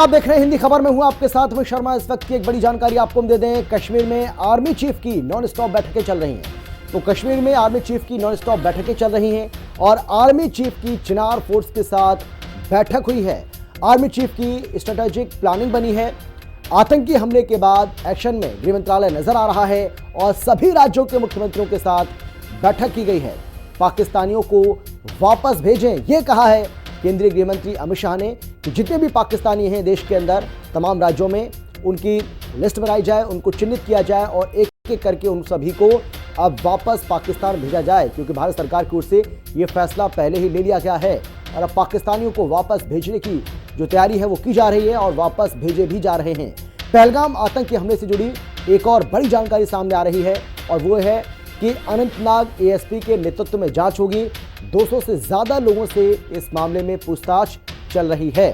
आप देख रहे हैं हिंदी खबर में हूं आपके साथ में शर्मा। इस वक्त की एक बड़ी जानकारी आपको हम दे दें। कश्मीर में आर्मी चीफ की नॉन स्टॉप बैठकें चल रही हैं। तो कश्मीर में आर्मी चीफ की नॉन स्टॉप बैठकें चल रही हैं और आर्मी चीफ की चिनार फोर्स के साथ बैठक हुई है। आर्मी चीफ की स्ट्रेटेजिक प्लानिंग बनी है। आतंकी हमले के बाद एक्शन में गृह मंत्रालय नजर आ रहा है और सभी राज्यों के मुख्यमंत्रियों के साथ बैठक की गई है। पाकिस्तानियों को वापस भेजें, यह कहा है केंद्रीय गृह मंत्री अमित शाह ने कि जितने भी पाकिस्तानी हैं देश के अंदर तमाम राज्यों में उनकी लिस्ट बनाई जाए, उनको चिन्हित किया जाए और एक एक करके उन सभी को अब वापस पाकिस्तान भेजा जाए, क्योंकि भारत सरकार की ओर से यह फैसला पहले ही ले लिया गया है और अब पाकिस्तानियों को वापस भेजने की जो तैयारी है वो की जा रही है और वापस भेजे भी जा रहे हैं। पहलगाम आतंकी हमले से जुड़ी एक और बड़ी जानकारी सामने आ रही है और वो है कि अनंतनाग एएसपी के नेतृत्व में जांच होगी। 200 से ज्यादा लोगों से इस मामले में पूछताछ चल रही है।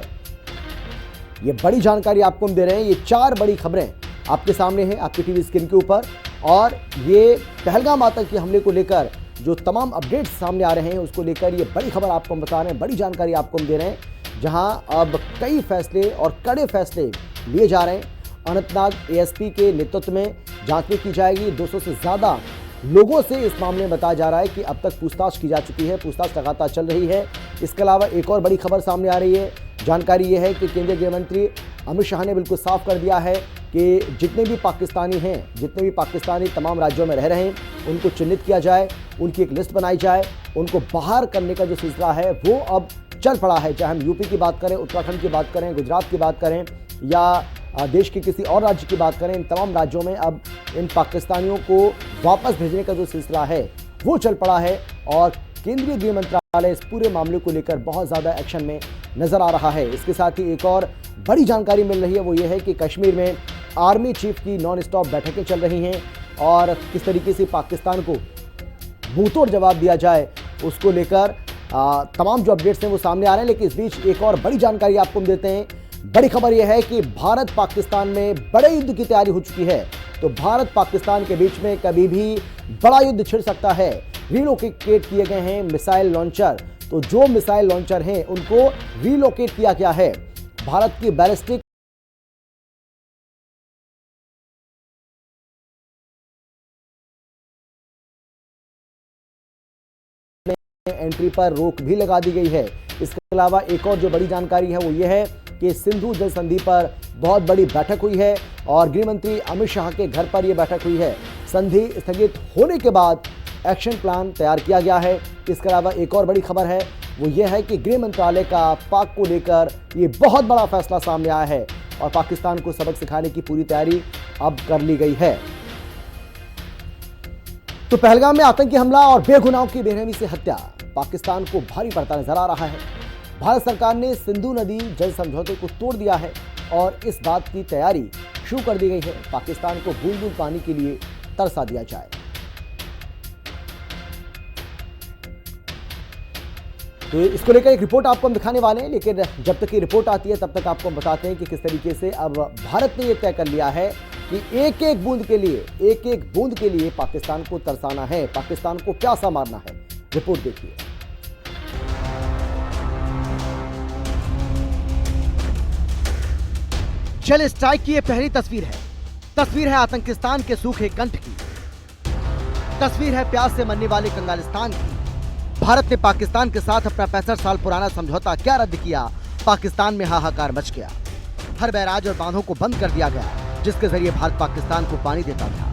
ये बड़ी जानकारी आपको हम दे रहे हैं। ये 4 बड़ी खबरें आपके सामने हैं, आपकी टीवी स्क्रीन के ऊपर, और ये पहलगाम आतंकी हमले को लेकर जो तमाम अपडेट्स सामने आ रहे हैं उसको लेकर ये बड़ी खबर आपको हम बता रहे हैं, बड़ी जानकारी आपको हम दे रहे हैं, जहां अब कई फैसले और कड़े फैसले लिए जा रहे हैं। अनंतनाग एएसपी के नेतृत्व में जांच भी की जाएगी। 200 से ज्यादा लोगों से इस मामले में बताया जा रहा है कि अब तक पूछताछ की जा चुकी है, पूछताछ लगातार चल रही है। इसके अलावा एक और बड़ी खबर सामने आ रही है। जानकारी यह है कि केंद्रीय गृह मंत्री अमित शाह ने बिल्कुल साफ कर दिया है कि जितने भी पाकिस्तानी हैं, जितने भी पाकिस्तानी तमाम राज्यों में रह रहे हैं, उनको चिन्हित किया जाए, उनकी एक लिस्ट बनाई जाए, उनको बाहर करने का जो सिलसिला है वो अब चल पड़ा है। चाहे हम यूपी की बात करें, उत्तराखंड की बात करें, गुजरात की बात करें या देश के किसी और राज्य की बात करें, इन तमाम राज्यों में अब इन पाकिस्तानियों को वापस भेजने का जो सिलसिला है वो चल पड़ा है और केंद्रीय गृह मंत्रालय इस पूरे मामले को लेकर बहुत ज़्यादा एक्शन में नजर आ रहा है। इसके साथ ही एक और बड़ी जानकारी मिल रही है, वो ये है कि कश्मीर में आर्मी चीफ की नॉन स्टॉप बैठकें चल रही हैं और किस तरीके से पाकिस्तान को मुंहतोड़ जवाब दिया जाए उसको लेकर तमाम जो अपडेट्स हैं वो सामने आ रहे हैं। लेकिन इस बीच एक और बड़ी जानकारी आपको हम देते हैं। बड़ी खबर यह है कि भारत पाकिस्तान में बड़े युद्ध की तैयारी हो चुकी है। तो भारत पाकिस्तान के बीच में कभी भी बड़ा युद्ध छिड़ सकता है। रीलोकेट किए गए हैं मिसाइल लॉन्चर। तो जो मिसाइल लॉन्चर हैं उनको रीलोकेट किया गया है। भारत की बैलिस्टिक एंट्री पर रोक भी लगा दी गई है। इसके अलावा एक और जो बड़ी जानकारी है वो ये है कि सिंधु जल संधि पर बहुत बड़ी बैठक हुई है और गृह मंत्री अमित शाह के घर पर यह बैठक हुई है। संधि स्थगित होने के बाद एक्शन प्लान तैयार किया गया है। इसके अलावा एक और बड़ी खबर है वो ये है कि गृह मंत्रालय का पाक को लेकर ये बहुत बड़ा फैसला सामने आया है और पाकिस्तान को सबक सिखाने की पूरी तैयारी अब कर ली गई है। तो पहलगाम में आतंकी हमला और बेगुनाहों की बेरहमी से हत्या पाकिस्तान को भारी पड़ता नजर आ रहा है। भारत सरकार ने सिंधु नदी जल समझौते को तोड़ दिया है और इस बात की तैयारी शुरू कर दी गई है, पाकिस्तान को बूंद बूंद पानी के लिए तरसा दिया जाए। तो इसको लेकर एक रिपोर्ट आपको हम दिखाने वाले हैं, लेकिन जब तक ये रिपोर्ट आती है तब तक आपको हम बताते हैं कि किस तरीके से अब भारत ने यह तय कर लिया है कि एक एक बूंद के लिए पाकिस्तान को तरसाना है, पाकिस्तान को प्यासा मारना है। रिपोर्ट देखिए। जल स्ट्राइक की यह पहली तस्वीर है। तस्वीर है आतंकिस्तान के सूखे कंठ की। तस्वीर है प्यास से मरने वाले कंगालिस्तान की। भारत ने पाकिस्तान के साथ अपना 65 साल पुराना समझौता क्या रद्द किया? पाकिस्तान में हाहाकार मच गया। हर बैराज और बांधों को बंद कर दिया गया जिसके जरिए भारत पाकिस्तान को पानी देता था।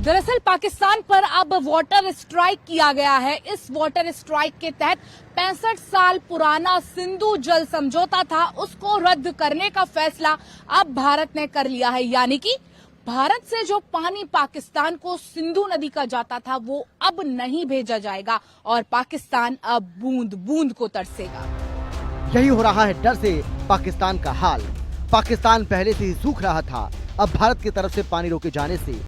दरअसल पाकिस्तान पर अब वाटर स्ट्राइक किया गया है। इस वाटर स्ट्राइक के तहत 65 साल पुराना सिंधु जल समझौता था, उसको रद्द करने का फैसला अब भारत ने कर लिया है। यानी कि भारत से जो पानी पाकिस्तान को सिंधु नदी का जाता था वो अब नहीं भेजा जाएगा और पाकिस्तान अब बूंद बूंद को तरसेगा। यही हो रहा है डर से पाकिस्तान का हाल। पाकिस्तान पहले से ही सूख रहा था, अब भारत की तरफ से पानी रोके जाने से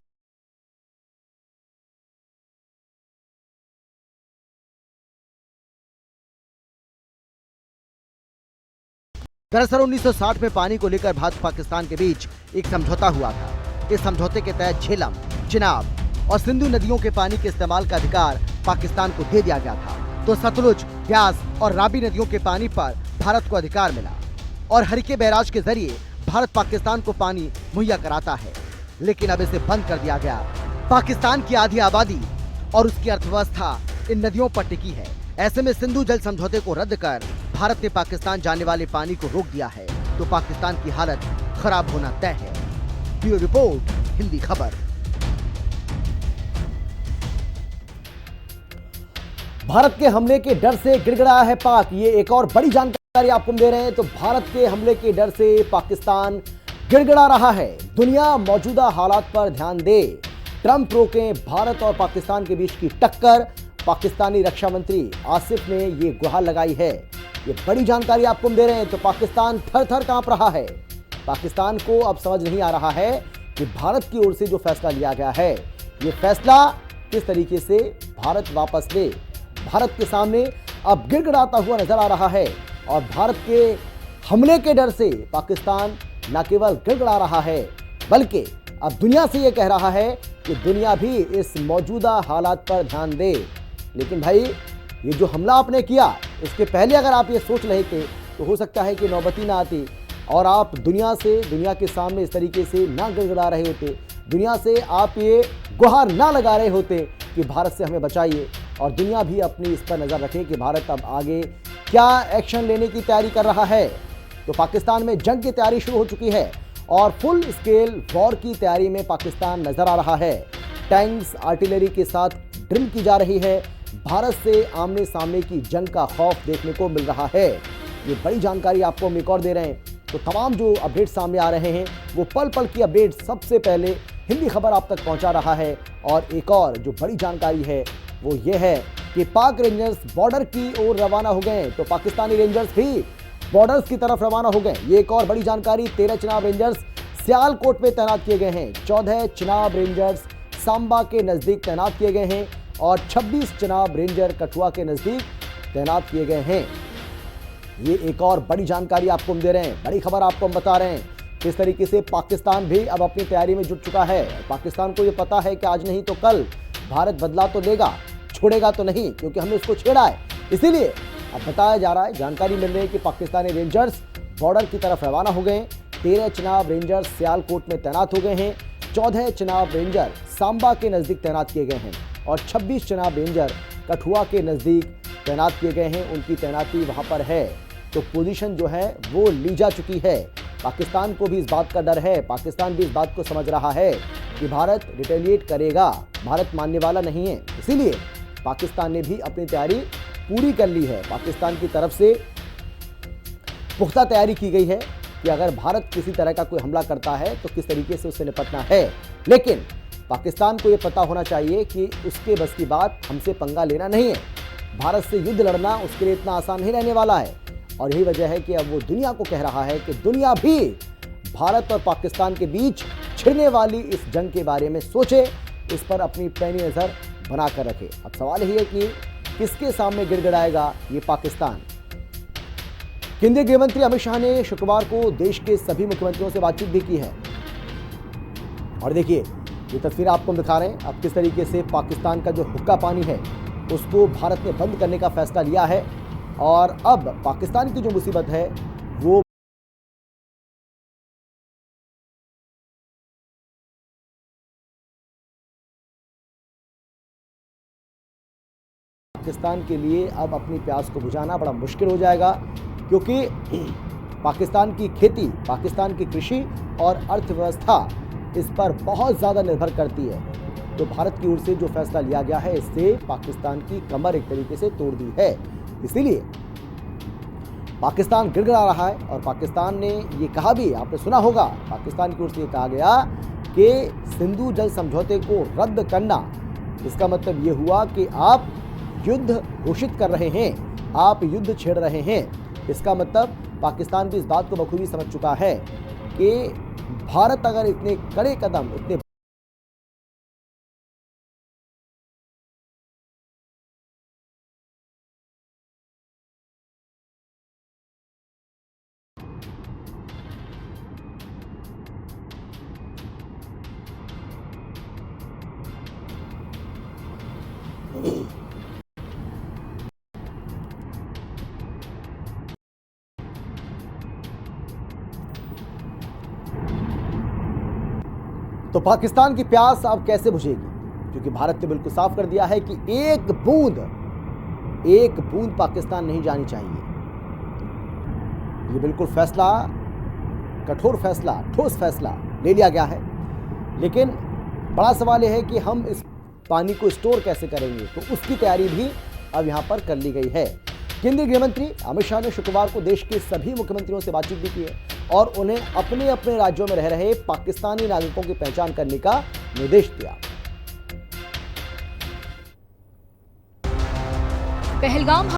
दरअसल 1960 में पानी को लेकर भारत पाकिस्तान के बीच एक समझौता हुआ था। इस समझौते के तहत झेलम, चिनाब और सिंधु नदियों के पानी के इस्तेमाल का अधिकार पाकिस्तान को दे दिया गया था। तो सतलुज, ब्यास और रावी नदियों के पानी पर भारत को अधिकार मिला और हरिके बैराज के जरिए भारत पाकिस्तान को पानी मुहैया कराता है, लेकिन अब इसे बंद कर दिया गया। पाकिस्तान की आधी आबादी और उसकी अर्थव्यवस्था इन नदियों पर टिकी है। ऐसे में सिंधु जल समझौते को रद्द कर भारत ने पाकिस्तान जाने वाले पानी को रोक दिया है, तो पाकिस्तान की हालत खराब होना तय है। ब्यूरो रिपोर्ट, हिंदी खबर। भारत के हमले के डर से गिड़गिड़ाया है पाक, ये एक और बड़ी जानकारी आपको दे रहे हैं। तो भारत के हमले के डर से पाकिस्तान गिड़गिड़ा रहा है। दुनिया मौजूदा हालात पर ध्यान दे, ट्रंप रोकें भारत और पाकिस्तान के बीच की टक्कर। पाकिस्तानी रक्षा मंत्री आसिफ ने ये गुहार लगाई है। ये बड़ी जानकारी आपको दे रहे हैं। तो पाकिस्तान थर थर कांप रहा है। पाकिस्तान को अब समझ नहीं आ रहा है कि भारत की ओर से जो फैसला लिया गया है, ये फैसला किस तरीके से भारत वापस ले। भारत के सामने अब गिड़गिड़ाता हुआ नजर आ रहा है और भारत के हमले के डर से पाकिस्तान न केवल गिड़गिड़ा रहा है, बल्कि अब दुनिया से यह कह रहा है कि दुनिया भी इस मौजूदा हालात पर ध्यान दे। लेकिन भाई, ये जो हमला आपने किया, इसके पहले अगर आप ये सोच रहे थे तो हो सकता है कि नौबती ना आती और आप दुनिया के सामने इस तरीके से ना गिड़गिड़ा रहे होते, दुनिया से आप ये गुहार ना लगा रहे होते कि भारत से हमें बचाइए, और दुनिया भी अपनी इस पर नज़र रखे कि भारत अब आगे क्या एक्शन लेने की तैयारी कर रहा है। तो पाकिस्तान में जंग की तैयारी शुरू हो चुकी है और फुल स्केल वॉर की तैयारी में पाकिस्तान नजर आ रहा है। टैंक्स, आर्टिलरी के साथ ड्रिल की जा रही है। भारत से आमने सामने की जंग का खौफ देखने को मिल रहा है। ये बड़ी जानकारी आपको हम एक और दे रहे हैं। तो तमाम जो अपडेट सामने आ रहे हैं, वो पल पल की अपडेट सबसे पहले हिंदी खबर आप तक पहुंचा रहा है। और एक और जो बड़ी जानकारी है वो ये है कि पाक रेंजर्स बॉर्डर की ओर रवाना हो गए। तो पाकिस्तानी रेंजर्स भी बॉर्डर्स की तरफ रवाना हो गए। ये एक और बड़ी जानकारी। 13 चिनाब रेंजर्स सियालकोट में तैनात किए गए हैं। 14 चिनाब रेंजर्स सांबा के नजदीक तैनात किए गए हैं और 26 चिनाब रेंजर कठुआ के नजदीक तैनात किए गए हैं। ये एक और बड़ी जानकारी आपको हम दे रहे हैं, बड़ी खबर आपको हम बता रहे हैं। किस तरीके से पाकिस्तान भी अब अपनी तैयारी में जुट चुका है। पाकिस्तान को ये पता है कि आज नहीं तो कल भारत बदला तो लेगा, छोड़ेगा तो नहीं, क्योंकि हमने उसको छेड़ा है। इसीलिए अब बताया जा रहा है, जानकारी मिल रही है कि पाकिस्तानी रेंजर्स बॉर्डर की तरफ रवाना हो गए। 13 चिनाब रेंजर्स सियालकोट में तैनात हो गए हैं। 14 चिनाब रेंजर सांबा के नज़दीक तैनात किए गए हैं और 26 चिनाब रेंजर कठुआ के नज़दीक तैनात किए गए हैं। उनकी तैनाती वहाँ पर है। तो पोजीशन जो है वो ली जा चुकी है। पाकिस्तान को भी इस बात का डर है, पाकिस्तान भी इस बात को समझ रहा है कि भारत रिटेलिएट करेगा, भारत मानने वाला नहीं है। इसीलिए पाकिस्तान ने भी अपनी तैयारी पूरी कर ली है। पाकिस्तान की तरफ से पुख्ता तैयारी की गई है कि अगर भारत किसी तरह का कोई हमला करता है तो किस तरीके से उससे निपटना है। लेकिन पाकिस्तान को यह पता होना चाहिए कि उसके बस की बात हमसे पंगा लेना नहीं है। भारत से युद्ध लड़ना उसके लिए इतना आसान नहीं रहने वाला है। और यही वजह है कि अब वो दुनिया को कह रहा है कि दुनिया भी भारत और पाकिस्तान के बीच छिड़ने वाली इस जंग के बारे में सोचे, इस पर अपनी पैनी नज़र बनाकर रखे। अब सवाल यही है कि किसके सामने गिड़गिड़ाएगा ये पाकिस्तान। केंद्रीय गृह मंत्री अमित शाह ने शुक्रवार को देश के सभी मुख्यमंत्रियों से बातचीत भी की है। और देखिए, ये तस्वीर आपको दिखा रहे हैं अब किस तरीके से पाकिस्तान का जो हुक्का पानी है उसको भारत ने बंद करने का फैसला लिया है। और अब पाकिस्तान की जो मुसीबत है वो पाकिस्तान के लिए अब अपनी प्यास को बुझाना बड़ा मुश्किल हो जाएगा, क्योंकि पाकिस्तान की खेती, पाकिस्तान की कृषि और अर्थव्यवस्था इस पर बहुत ज़्यादा निर्भर करती है। तो भारत की ओर से जो फैसला लिया गया है, इससे पाकिस्तान की कमर एक तरीके से तोड़ दी है। इसीलिए पाकिस्तान गिड़गिड़ा रहा है और पाकिस्तान ने ये कहा भी, आपने सुना होगा, पाकिस्तान की ओर से ये कहा गया कि सिंधु जल समझौते को रद्द करना, इसका मतलब ये हुआ कि आप युद्ध घोषित कर रहे हैं, आप युद्ध छेड़ रहे हैं। इसका मतलब पाकिस्तान भी इस बात को बखूबी समझ चुका है कि भारत अगर इतने कड़े कदम, इतने तो पाकिस्तान की प्यास अब कैसे बुझेगी, क्योंकि भारत ने बिल्कुल साफ कर दिया है कि एक बूंद पाकिस्तान नहीं जानी चाहिए। ये बिल्कुल फैसला, कठोर फैसला, ठोस फैसला ले लिया गया है। लेकिन बड़ा सवाल यह है कि हम इस पानी को स्टोर कैसे करेंगे, तो उसकी तैयारी भी अब यहां पर कर ली गई है। केंद्रीय गृह मंत्री अमित शाह ने शुक्रवार को देश के सभी मुख्यमंत्रियों से बातचीत भी की है और उन्हें अपने अपने राज्यों में रह रहे पाकिस्तानी नागरिकों की पहचान करने का निर्देश दिया। पहलगाम